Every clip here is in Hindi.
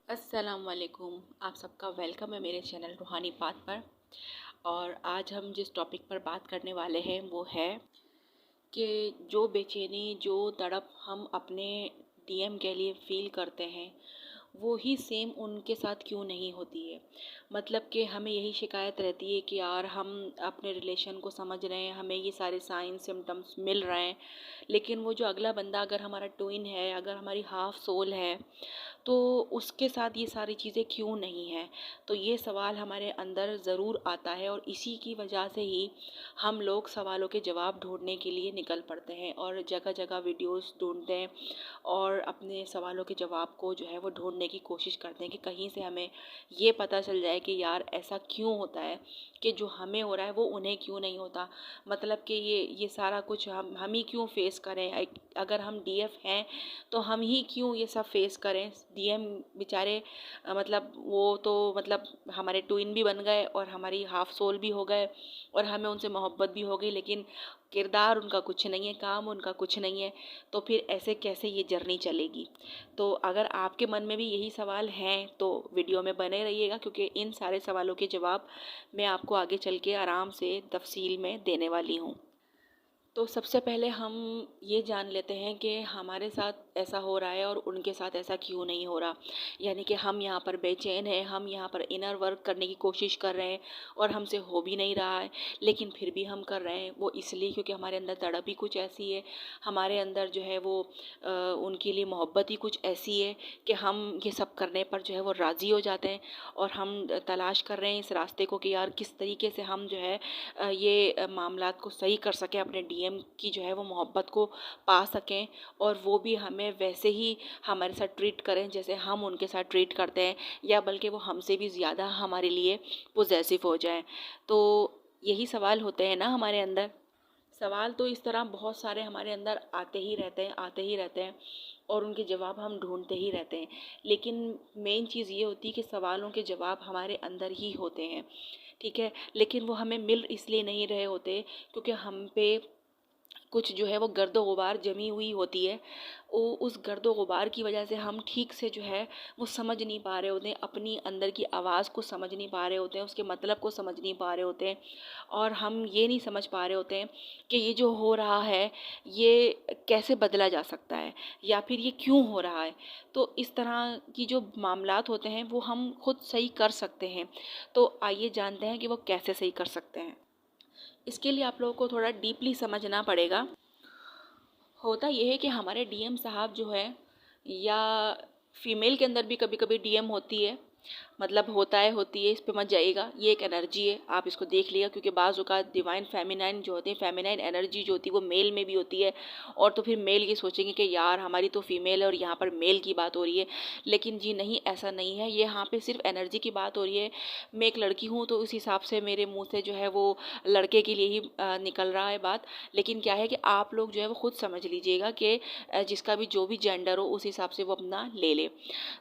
अस्सलाम वालेकुम। आप सबका वेलकम है मेरे चैनल रूहानी पाथ पर। और आज हम जिस टॉपिक पर बात करने वाले हैं वो है कि जो बेचैनी, जो तड़प हम अपने डीएम के लिए फ़ील करते हैं वो ही सेम उनके साथ क्यों नहीं होती है। मतलब कि हमें यही शिकायत रहती है कि यार हम अपने रिलेशन को समझ रहे हैं, हमें ये सारे साइन सिम्टम्स मिल रहे हैं, लेकिन वो जो अगला बंदा अगर हमारा ट्विन है, अगर हमारी हाफ सोल है, तो उसके साथ ये सारी चीज़ें क्यों नहीं हैं। तो ये सवाल हमारे अंदर ज़रूर आता है और इसी की वजह से ही हम लोग सवालों के जवाब ढूंढने के लिए निकल पड़ते हैं और जगह जगह वीडियोस ढूंढते हैं और अपने सवालों के जवाब को जो है वो ढूंढने की कोशिश करते हैं कि कहीं से हमें ये पता चल जाए कि यार ऐसा क्यों होता है कि जो हमें हो रहा है वो उन्हें क्यों नहीं होता। मतलब कि ये सारा कुछ हम ही क्यों फेस करें। अगर हम डीएफ हैं तो हम ही क्यों ये सब फेस करें। डीएम बेचारे मतलब वो तो मतलब हमारे ट्विन भी बन गए और हमारी हाफ सोल भी हो गए और हमें उनसे मोहब्बत भी हो गई, लेकिन किरदार उनका कुछ नहीं है, काम उनका कुछ नहीं है। तो फिर ऐसे कैसे ये जर्नी चलेगी। तो अगर आपके मन में भी यही सवाल हैं तो वीडियो में बने रहिएगा, क्योंकि इन सारे सवालों के जवाब मैं आपको आगे चल के आराम से तफसील में देने वाली हूँ। तो सबसे पहले हम ये जान लेते हैं कि हमारे साथ ऐसा हो रहा है और उनके साथ ऐसा क्यों नहीं हो रहा। यानी कि हम यहाँ पर बेचैन हैं, हम यहाँ पर इनर वर्क करने की कोशिश कर रहे हैं और हमसे हो भी नहीं रहा है, लेकिन फिर भी हम कर रहे हैं। वो इसलिए क्योंकि हमारे अंदर तड़प ही कुछ ऐसी है, हमारे अंदर जो है वो उनके लिए मोहब्बत ही कुछ ऐसी है कि हम ये सब करने पर जो है वो राज़ी हो जाते हैं। और हम तलाश कर रहे हैं इस रास्ते को कि यार किस तरीके से हम जो है ये मामलात को सही कर सकें, अपने डीएम की जो है वो मोहब्बत को पा सकें और वो भी हमें वैसे ही हमारे साथ ट्रीट करें जैसे हम उनके साथ ट्रीट करते हैं, या बल्कि वो हमसे भी ज़्यादा हमारे लिए पॉजेसिव हो जाएं। तो यही सवाल होते हैं ना हमारे अंदर। सवाल तो इस तरह बहुत सारे हमारे अंदर आते ही रहते हैं, आते ही रहते हैं और उनके जवाब हम ढूंढते ही रहते हैं। लेकिन मेन चीज़ ये होती है कि सवालों के जवाब हमारे अंदर ही होते हैं, ठीक है। लेकिन वो हमें मिल इसलिए नहीं रहे होते क्योंकि हम पे कुछ जो है वो गर्दो गुबार जमी हुई होती है। वो उस गर्दो गुबार की वजह से हम ठीक से जो है वो समझ नहीं पा रहे होते हैं, अपनी अंदर की आवाज़ को समझ नहीं पा रहे होते हैं, उसके मतलब को समझ नहीं पा रहे होते हैं। और हम ये नहीं समझ पा रहे होते हैं कि ये जो हो रहा है ये कैसे बदला जा सकता है या फिर ये क्यों हो रहा है। तो इस तरह की जो मामलात होते हैं वो हम खुद सही कर सकते हैं। तो आइए जानते हैं कि वो कैसे सही कर सकते हैं। इसके लिए आप लोगों को थोड़ा डीपली समझना पड़ेगा। होता यह है कि हमारे डीएम साहब जो है, या फीमेल के अंदर भी कभी कभी डीएम होती है, मतलब होता है, होती है, इस पे मत जाइएगा, ये एक एनर्जी है, आप इसको देख लिएगा। क्योंकि बाज़ औक़ात डिवाइन फेमिनाइन जो होती है, फेमिनाइन एनर्जी जो होती है वो मेल में भी होती है। और तो फिर मेल ये सोचेंगे कि यार हमारी तो फीमेल है और यहाँ पर मेल की बात हो रही है, लेकिन जी नहीं, ऐसा नहीं है। ये यहाँ पे सिर्फ एनर्जी की बात हो रही है। मैं एक लड़की हूँ तो उस हिसाब से मेरे मुँह से जो है वो लड़के के लिए ही निकल रहा है बात। लेकिन क्या है कि आप लोग जो है वो खुद समझ लीजिएगा कि जिसका भी जो भी जेंडर हो उस हिसाब से वो अपना ले ले।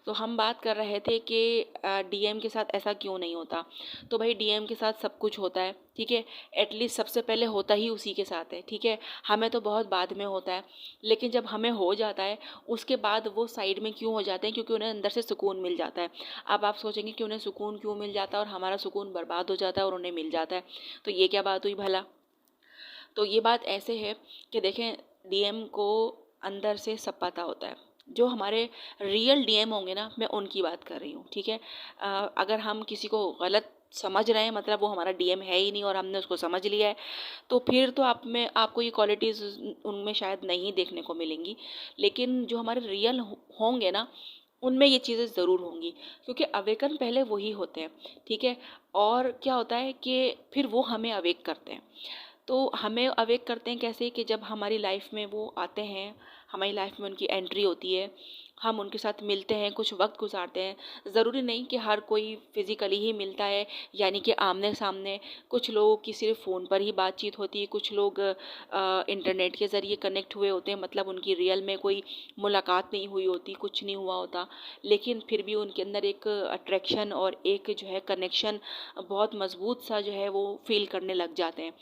तो हम बात कर रहे थे कि डीएम के साथ ऐसा क्यों नहीं होता। तो भाई डीएम के साथ सब कुछ होता है, ठीक है। एटलीस्ट सबसे पहले होता ही उसी के साथ है, ठीक है। हमें तो बहुत बाद में होता है, लेकिन जब हमें हो जाता है उसके बाद वो साइड में क्यों हो जाते हैं, क्योंकि उन्हें अंदर से सुकून मिल जाता है। अब आप सोचेंगे कि उन्हें सुकून क्यों मिल जाता है और हमारा सुकून बर्बाद हो जाता है और उन्हें मिल जाता है, तो ये क्या बात हुई भला। तो ये बात ऐसे है कि देखें, डीएम को अंदर से सब पता होता है। जो हमारे रियल डीएम होंगे ना, मैं उनकी बात कर रही हूँ, ठीक है। अगर हम किसी को गलत समझ रहे हैं, मतलब वो हमारा डीएम है ही नहीं और हमने उसको समझ लिया है, तो फिर तो आप में आपको ये क्वालिटीज़ उनमें शायद नहीं देखने को मिलेंगी। लेकिन जो हमारे रियल होंगे ना, उनमें ये चीज़ें ज़रूर होंगी, क्योंकि अवेकन पहले वही होते हैं, ठीक है। और क्या होता है कि फिर वो हमें अवेक करते हैं। तो हमें अवेक करते हैं कैसे, कि जब हमारी लाइफ में वो आते हैं, हमारी लाइफ में उनकी एंट्री होती है, हम उनके साथ मिलते हैं, कुछ वक्त गुजारते हैं। ज़रूरी नहीं कि हर कोई फिज़िकली ही मिलता है, यानी कि आमने सामने। कुछ लोगों की सिर्फ फ़ोन पर ही बातचीत होती है, कुछ लोग इंटरनेट के ज़रिए कनेक्ट हुए होते हैं, मतलब उनकी रियल में कोई मुलाकात नहीं हुई होती, कुछ नहीं हुआ होता, लेकिन फिर भी उनके अंदर एक अट्रैक्शन और एक जो है कनेक्शन बहुत मज़बूत सा जो है वो फील करने लग जाते हैं।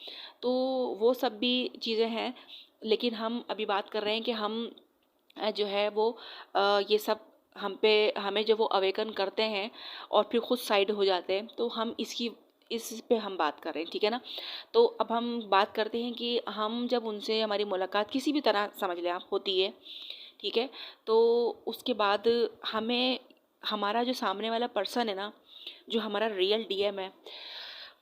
तो वो सब भी चीज़ें हैं। लेकिन हम अभी बात कर रहे हैं कि हम जो है वो ये सब हमें जब वो अवेकन करते हैं और फिर खुद साइड हो जाते हैं, तो इस पे हम बात कर रहे हैं, ठीक है ना। तो अब हम बात करते हैं कि हम जब उनसे हमारी मुलाकात किसी भी तरह समझ लें आप होती है, ठीक है। तो उसके बाद हमें हमारा जो सामने वाला पर्सन है ना, जो हमारा रियल डीएम है,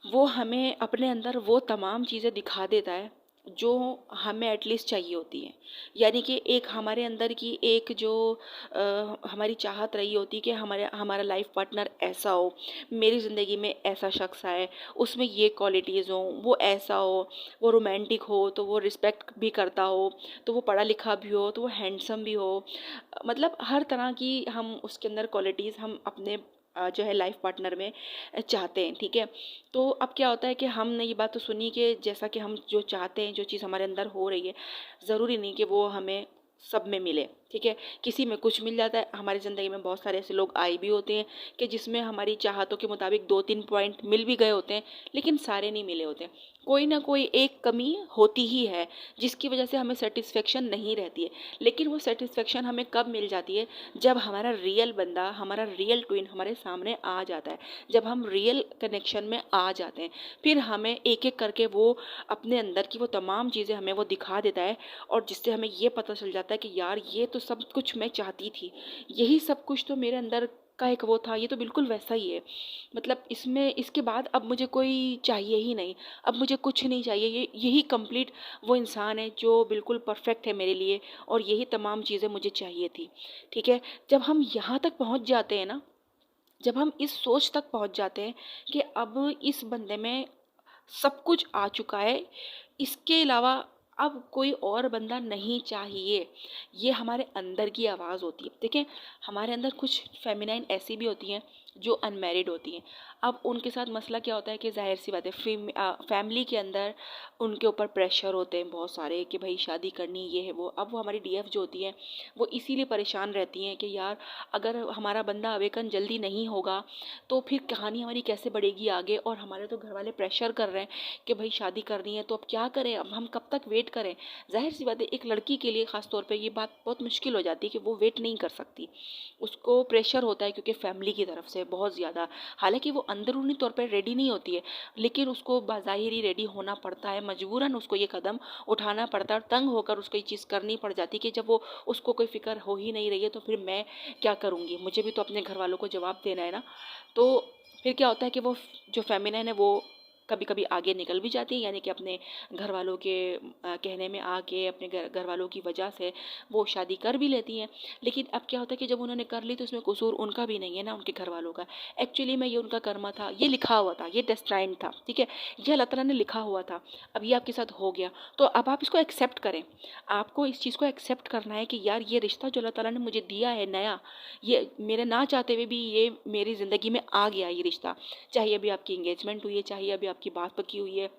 वो हमें अपने अंदर वो तमाम चीज़ें दिखा देता है जो हमें एटलीस्ट चाहिए होती है। यानी कि एक हमारे अंदर की एक जो हमारी चाहत रही होती है कि हमारे हमारा लाइफ पार्टनर ऐसा हो, मेरी ज़िंदगी में ऐसा शख्स आए, उसमें ये क्वालिटीज़ हों, वो ऐसा हो, वो रोमांटिक हो तो वो रिस्पेक्ट भी करता हो, तो वो पढ़ा लिखा भी हो, तो वो हैंडसम भी हो। मतलब हर तरह की हम उसके अंदर क्वालिटीज़ हम अपने जो है लाइफ पार्टनर में चाहते हैं, ठीक है। तो अब क्या होता है कि हमने ये बात तो सुनी कि जैसा कि हम जो चाहते हैं, जो चीज़ हमारे अंदर हो रही है, ज़रूरी नहीं कि वो हमें सब में मिले, ठीक है। किसी में कुछ मिल जाता है। हमारी ज़िंदगी में बहुत सारे ऐसे लोग आए भी होते हैं कि जिसमें हमारी चाहतों के मुताबिक 2-3 पॉइंट मिल भी गए होते हैं, लेकिन सारे नहीं मिले होते हैं। कोई ना कोई एक कमी होती ही है जिसकी वजह से हमें सेटिस्फेक्शन नहीं रहती है। लेकिन वो सेटिस्फेक्शन हमें कब मिल जाती है, जब हमारा रियल बंदा, हमारा रियल ट्विन हमारे सामने आ जाता है, जब हम रियल कनेक्शन में आ जाते हैं। फिर हमें एक एक करके वो अपने अंदर की वो तमाम चीज़ें हमें वो दिखा देता है, और जिससे हमें ये पता चल जाता है कि यार ये तो सब कुछ मैं चाहती थी, यही सब कुछ तो मेरे अंदर का एक वो था, ये तो बिल्कुल वैसा ही है। मतलब इसमें इसके बाद अब मुझे कोई चाहिए ही नहीं, अब मुझे कुछ नहीं चाहिए, ये यही कंप्लीट वो इंसान है जो बिल्कुल परफेक्ट है मेरे लिए, और यही तमाम चीज़ें मुझे चाहिए थी, ठीक है। जब हम यहाँ तक पहुँच जाते हैं ना, जब हम इस सोच तक पहुँच जाते हैं कि अब इस बंदे में सब कुछ आ चुका है, इसके अलावा अब कोई और बंदा नहीं चाहिए, ये हमारे अंदर की आवाज़ होती है। देखें, हमारे अंदर कुछ फेमिनाइन ऐसी भी होती हैं जो अनमैरिड होती हैं। अब उनके साथ मसला क्या होता है कि ज़ाहिर सी बात है, फैमिली के अंदर उनके ऊपर प्रेशर होते हैं बहुत सारे कि भाई शादी करनी, ये है वो। अब वो हमारी डीएफ जो होती हैं, वो इसीलिए परेशान रहती हैं कि यार अगर हमारा बंदा अवेकन जल्दी नहीं होगा तो फिर कहानी हमारी कैसे बढ़ेगी आगे, और हमारे तो घर वाले प्रेशर कर रहे हैं कि भाई शादी करनी है, तो अब क्या करें, अब हम कब तक वेट करें। जाहिर सी बात है, एक लड़की के लिए ख़ास तौर पे ये बात बहुत मुश्किल हो जाती है कि वो वेट नहीं कर सकती, उसको प्रेशर होता है क्योंकि फैमिली की तरफ से बहुत ज़्यादा। हालांकि वो अंदरूनी तौर पर रेडी नहीं होती है, लेकिन उसको बाज़ाहिरी रेडी होना पड़ता है, मजबूरन उसको ये कदम उठाना पड़ता है, और तंग होकर उसको ये चीज़ करनी पड़ जाती है कि जब वो उसको कोई फ़िक्र हो ही नहीं रही है तो फिर मैं क्या करूँगी, मुझे भी तो अपने घर वालों को जवाब देना है ना। तो फिर क्या होता है कि वो जो फेमिनिन है वो कभी कभी आगे निकल भी जाती है, यानी कि अपने घर वालों के कहने में आके, अपने घर वालों की वजह से वो शादी कर भी लेती हैं। लेकिन अब क्या होता है कि जब उन्होंने कर ली तो उसमें कसूर उनका भी नहीं है ना, उनके घर वालों का। एक्चुअली में ये उनका कर्मा था, ये लिखा हुआ था, ये डेस्टाइन था, ठीक है, ये अल्लाह ताला ने लिखा हुआ था। अब ये आपके साथ हो गया, तो अब आप इसको एक्सेप्ट करें। आपको इस चीज़ को एक्सेप्ट करना है कि यार ये रिश्ता जो अल्लाह ताला ने मुझे दिया है नया, ये मेरे ना चाहते हुए भी ये मेरी ज़िंदगी में आ गया ये रिश्ता। चाहे अभी आपकी इंगेजमेंट हुई है, चाहे अभी आपकी बात पकी हुई है,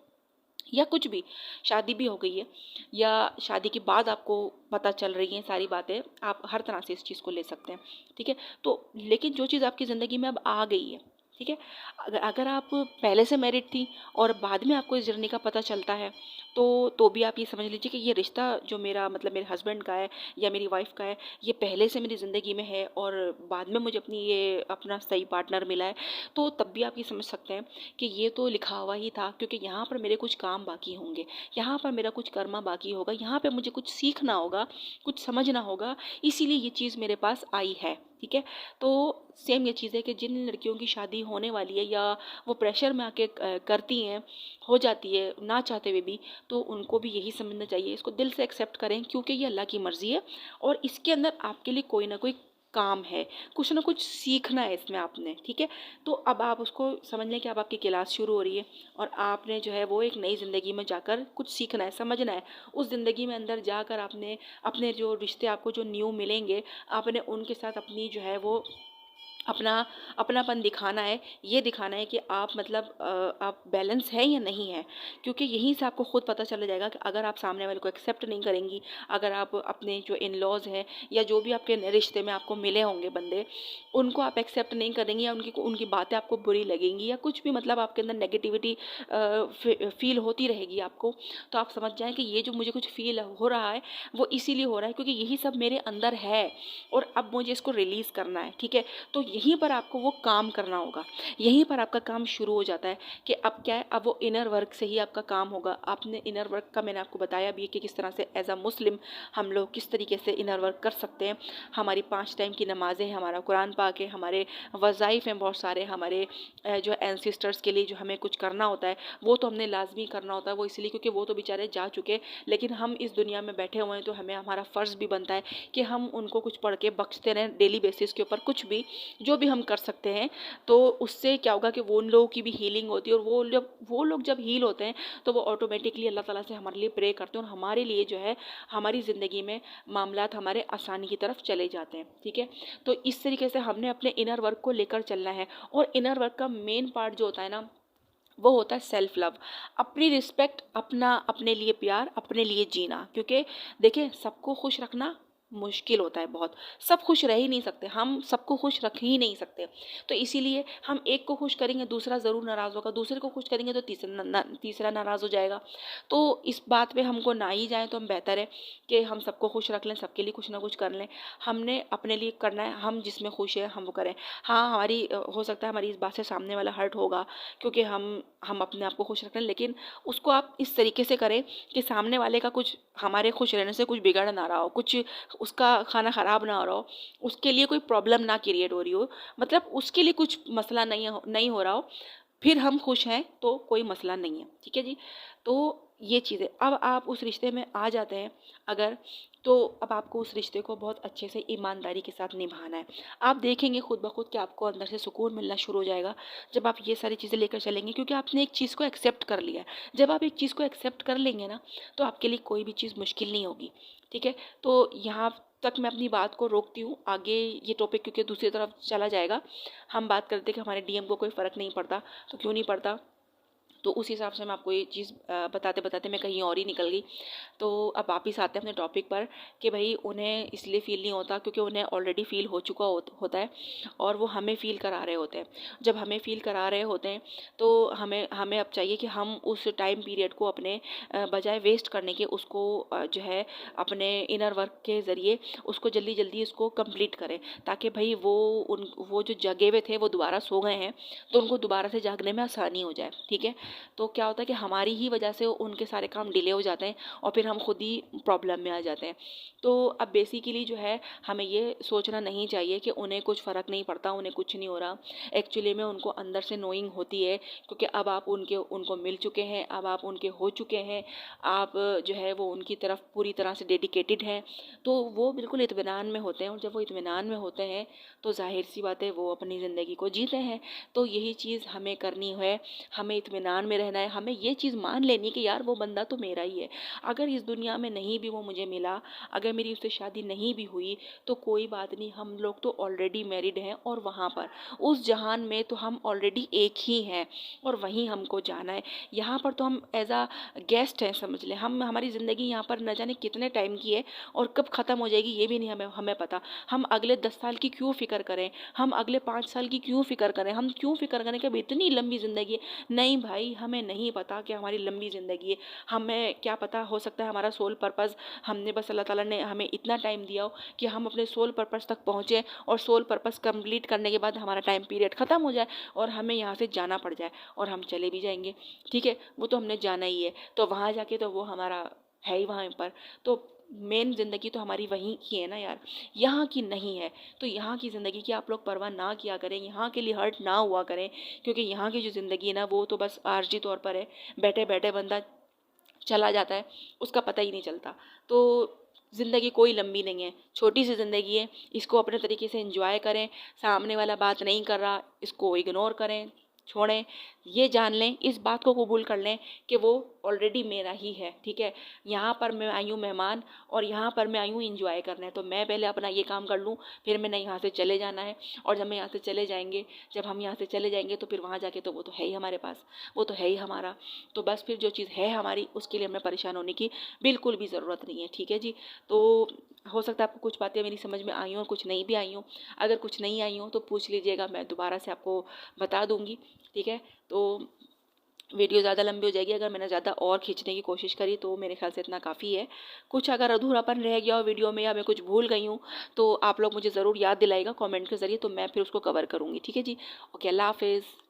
या कुछ भी, शादी भी हो गई है, या शादी के बाद आपको पता चल रही हैं सारी बातें, आप हर तरह से इस चीज़ को ले सकते हैं, ठीक है। तो लेकिन जो चीज़ आपकी ज़िंदगी में अब आ गई है, ठीक है, अगर अगर आप पहले से मैरिड थी और बाद में आपको इस जर्नी का पता चलता है, तो भी आप ये समझ लीजिए कि ये रिश्ता जो मेरा, मतलब मेरे हस्बैंड का है या मेरी वाइफ का है, ये पहले से मेरी ज़िंदगी में है और बाद में मुझे अपना सही पार्टनर मिला है, तो तब भी आप ये समझ सकते हैं कि ये तो लिखा हुआ ही था, क्योंकि यहाँ पर मेरे कुछ काम बाकी होंगे, यहाँ पर मेरा कुछ कर्मा बाकी होगा, यहाँ पे मुझे कुछ सीखना होगा, कुछ समझना होगा, इसीलिए ये चीज़ मेरे पास आई है, ठीक है। तो सेम ये चीज़ है कि जिन लड़कियों की शादी होने वाली है या वो प्रेशर में आके करती हैं, हो जाती है ना चाहते हुए भी, तो उनको भी यही समझना चाहिए, इसको दिल से एक्सेप्ट करें, क्योंकि ये अल्लाह की मर्ज़ी है और इसके अंदर आपके लिए कोई ना कोई काम है, कुछ ना कुछ सीखना है इसमें आपने, ठीक है। तो अब आप उसको समझ लें कि अब आपकी क्लास शुरू हो रही है और आपने जो है वो एक नई ज़िंदगी में जाकर कुछ सीखना है, समझना है। उस ज़िंदगी में अंदर जाकर आपने अपने जो रिश्ते आपको जो न्यू मिलेंगे, आपने उनके साथ अपनी जो है वो अपना अपनापन दिखाना है, ये दिखाना है कि आप मतलब आप बैलेंस है या नहीं है। क्योंकि यहीं से आपको खुद पता चला जाएगा कि अगर आप सामने वाले को एक्सेप्ट नहीं करेंगी, अगर आप अपने जो इन लॉज हैं या जो भी आपके रिश्ते में आपको मिले होंगे बंदे, उनको आप एक्सेप्ट नहीं करेंगी या उनकी उनकी बातें आपको बुरी लगेंगी या कुछ भी मतलब आपके अंदर नेगेटिविटी फील होती रहेगी आपको, तो आप समझ जाएं कि ये जो मुझे कुछ फील हो रहा है वो इसीलिए हो रहा है क्योंकि यही सब मेरे अंदर है और अब मुझे इसको रिलीज़ करना है। ठीक है, तो यहीं पर आपको वो काम करना होगा, यहीं पर आपका काम शुरू हो जाता है कि अब क्या है, अब वो इनर वर्क से ही आपका काम होगा। आपने इनर वर्क का मैंने आपको बताया भी है कि किस तरह से एज अ मुस्लिम हम लोग किस तरीके से इनर वर्क कर सकते हैं। हमारी 5 टाइम की नमाज़ें हैं, हमारा कुरान पाक है, हमारे वज़ाइफ हैं बहुत सारे, हमारे जो एंसिस्टर्स के लिए जो हमें कुछ करना होता है वो तो हमने लाजमी करना होता है, वो इसलिए क्योंकि वो तो बेचारे जा चुके, लेकिन हम इस दुनिया में बैठे हुए हैं तो हमें हमारा फ़र्ज़ भी बनता है कि हम उनको कुछ पढ़ के बख्शते रहें डेली बेसिस के ऊपर, कुछ भी जो भी हम कर सकते हैं। तो उससे क्या होगा कि वो उन लोगों की भी हीलिंग होती है और वो लोग जब हील होते हैं तो वो ऑटोमेटिकली अल्लाह ताला से हमारे लिए प्रे करते हैं और हमारे लिए जो है हमारी ज़िंदगी में मामलात हमारे आसानी की तरफ चले जाते हैं। ठीक है, तो इस तरीके से हमने अपने इनर वर्क को लेकर चलना है और इनर वर्क का मेन पार्ट जो होता है ना वो होता है सेल्फ लव, अपनी रिस्पेक्ट, अपना अपने लिए प्यार, अपने लिए जीना। क्योंकि देखिए सबको खुश रखना मुश्किल होता है बहुत, सब खुश रह ही नहीं सकते, हम सबको खुश रख ही नहीं सकते। तो इसीलिए हम एक को खुश करेंगे दूसरा ज़रूर नाराज़ होगा, दूसरे को खुश करेंगे तो तीसरा नाराज़ हो जाएगा। तो इस बात पे हमको ना ही जाए तो हम बेहतर है कि हम सबको खुश रख लें, सबके लिए कुछ ना कुछ कर लें। हमने अपने लिए करना है, हम जिसमें खुश है हम वो करें। हाँ, हमारी हो सकता है हमारी इस बात से सामने वाला हर्ट होगा क्योंकि हम अपने आप को खुश रख रहे हैं, लेकिन उसको आप इस तरीके से करें कि सामने वाले का कुछ हमारे खुश रहने से कुछ बिगड़ ना रहा हो, कुछ उसका खाना ख़राब ना हो रहा हो, उसके लिए कोई प्रॉब्लम ना क्रिएट हो रही हो, मतलब उसके लिए कुछ मसला नहीं हो रहा हो, फिर हम खुश हैं तो कोई मसला नहीं है। ठीक है जी, तो ये चीज़ें अब आप उस रिश्ते में आ जाते हैं अगर, तो अब आपको उस रिश्ते को बहुत अच्छे से ईमानदारी के साथ निभाना है। आप देखेंगे खुद ब खुद कि आपको अंदर से सुकून मिलना शुरू हो जाएगा जब आप ये सारी चीज़ें लेकर चलेंगे, क्योंकि आपने एक चीज़ को एक्सेप्ट कर लिया है। जब आप एक चीज़ को एक्सेप्ट कर लेंगे ना तो आपके लिए कोई भी चीज़ मुश्किल नहीं होगी। ठीक है, तो यहाँ तक मैं अपनी बात को रोकती हूँ, आगे ये टॉपिक क्योंकि दूसरी तरफ चला जाएगा। हम बात करते कि हमारे डीएम को कोई फ़र्क नहीं पड़ता, तो क्यों नहीं पड़ता, तो उस हिसाब से मैं आपको ये चीज़ बताते बताते मैं कहीं और ही निकल गई। तो अब वापिस आते हैं अपने टॉपिक पर कि भाई उन्हें इसलिए फ़ील नहीं होता क्योंकि उन्हें ऑलरेडी फ़ील हो चुका होता है और वो हमें फ़ील करा रहे होते हैं। जब हमें फ़ील करा रहे होते हैं तो हमें हमें अब चाहिए कि हम उस टाइम पीरियड को अपने बजाय वेस्ट करने के उसको जो है अपने इनर वर्क के ज़रिए उसको जल्दी जल्दी उसको कंप्लीट करें, ताकि भाई वो जो जगे हुए थे वो दोबारा सो गए हैं तो उनको दोबारा से जागने में आसानी हो जाए। ठीक है, तो क्या होता है कि हमारी ही वजह से उनके सारे काम डिले हो जाते हैं और फिर हम खुद ही प्रॉब्लम में आ जाते हैं। तो अब बेसिकली जो है हमें ये सोचना नहीं चाहिए कि उन्हें कुछ फ़र्क नहीं पड़ता, उन्हें कुछ नहीं हो रहा। एक्चुअली में उनको अंदर से नोइंग होती है क्योंकि अब आप उनको मिल चुके हैं, अब आप उनके हो चुके हैं, आप जो है वो उनकी तरफ पूरी तरह से डेडिकेटेड हैं, तो वो बिल्कुल इत्मीनान में होते हैं। और जब वो इत्मीनान में होते हैं तो जाहिर सी बात है वो अपनी ज़िंदगी को जीते हैं। तो यही चीज़ हमें करनी है, हमें इत्मीनान में रहना है, हमें ये चीज़ मान लेनी कि यार वो बंदा तो मेरा ही है। अगर इस दुनिया में नहीं भी वो मुझे मिला, अगर मेरी उससे शादी नहीं भी हुई तो कोई बात नहीं, हम लोग तो ऑलरेडी मैरिड हैं और वहाँ पर उस जहान में तो हम ऑलरेडी एक ही हैं और वहीं हमको जाना है। यहाँ पर तो हम एज आ गेस्ट हैं, समझ लें। हमारी ज़िंदगी यहाँ पर न जाने कितने टाइम की है और कब ख़त्म हो जाएगी ये भी नहीं हमें हमें पता। हम अगले 10 साल की क्यों फ़िक्र करें, हम अगले 5 साल की क्यों फ़िक्र करें, हम क्यों फ़िक्र करें कि अब इतनी लंबी ज़िंदगी है। नहीं भाई, हमें नहीं पता कि हमारी लंबी ज़िंदगी है, हमें क्या पता, हो सकता है हमारा सोल पर्पज़, हमने बस अल्लाह ताला ने हमें इतना टाइम दिया हो कि हम अपने सोल पर्पज़ तक पहुँचे और सोल पर्पज़ कंप्लीट करने के बाद हमारा टाइम पीरियड ख़त्म हो जाए और हमें यहाँ से जाना पड़ जाए और हम चले भी जाएंगे। ठीक है, वो तो हमने जाना ही है, तो वहाँ जाके तो वो हमारा है ही वहाँ पर। तो मेन ज़िंदगी तो हमारी वहीं की है ना यार, यहाँ की नहीं है। तो यहाँ की ज़िंदगी की आप लोग परवाह ना किया करें, यहाँ के लिए हर्ट ना हुआ करें, क्योंकि यहाँ की जो ज़िंदगी है ना वो तो बस आर्जी तौर पर है, बैठे बैठे बंदा चला जाता है, उसका पता ही नहीं चलता। तो ज़िंदगी कोई लंबी नहीं है, छोटी सी ज़िंदगी है, इसको अपने तरीके से एंजॉय करें। सामने वाला बात नहीं कर रहा, इसको इग्नोर करें, छोड़ें, ये जान लें, इस बात को कबूल कर लें कि वो ऑलरेडी मेरा ही है, ठीक है। यहाँ पर मैं आई हूँ मेहमान और यहाँ पर मैं आई हूँ इंजॉय करना है, तो मैं पहले अपना ये काम कर लूँ, फिर मैंने यहाँ से चले जाना है। और जब हम यहाँ से चले जाएंगे तो फिर वहाँ जाके तो वो तो है ही हमारे पास, वो तो है ही हमारा। तो बस फिर जो चीज़ है हमारी उसके लिए हमें परेशान होने की बिल्कुल भी ज़रूरत नहीं है, ठीक है जी। तो हो सकता है आपको कुछ बातें मेरी समझ में आई हों, कुछ नहीं भी आई हों। अगर कुछ नहीं आई हों तो पूछ लीजिएगा, मैं दोबारा से आपको बता दूंगी, ठीक है। तो वीडियो ज़्यादा लंबी हो जाएगी अगर मैंने ज़्यादा और खींचने की कोशिश करी, तो मेरे ख्याल से इतना काफ़ी है। कुछ अगर अधूरापन रह गया हो वीडियो में या मैं कुछ भूल गई हूँ तो आप लोग मुझे ज़रूर याद दिलाएगा कमेंट के ज़रिए, तो मैं फिर उसको कवर करूँगी, ठीक है जी। ओके, अल्लाह हाफिज़।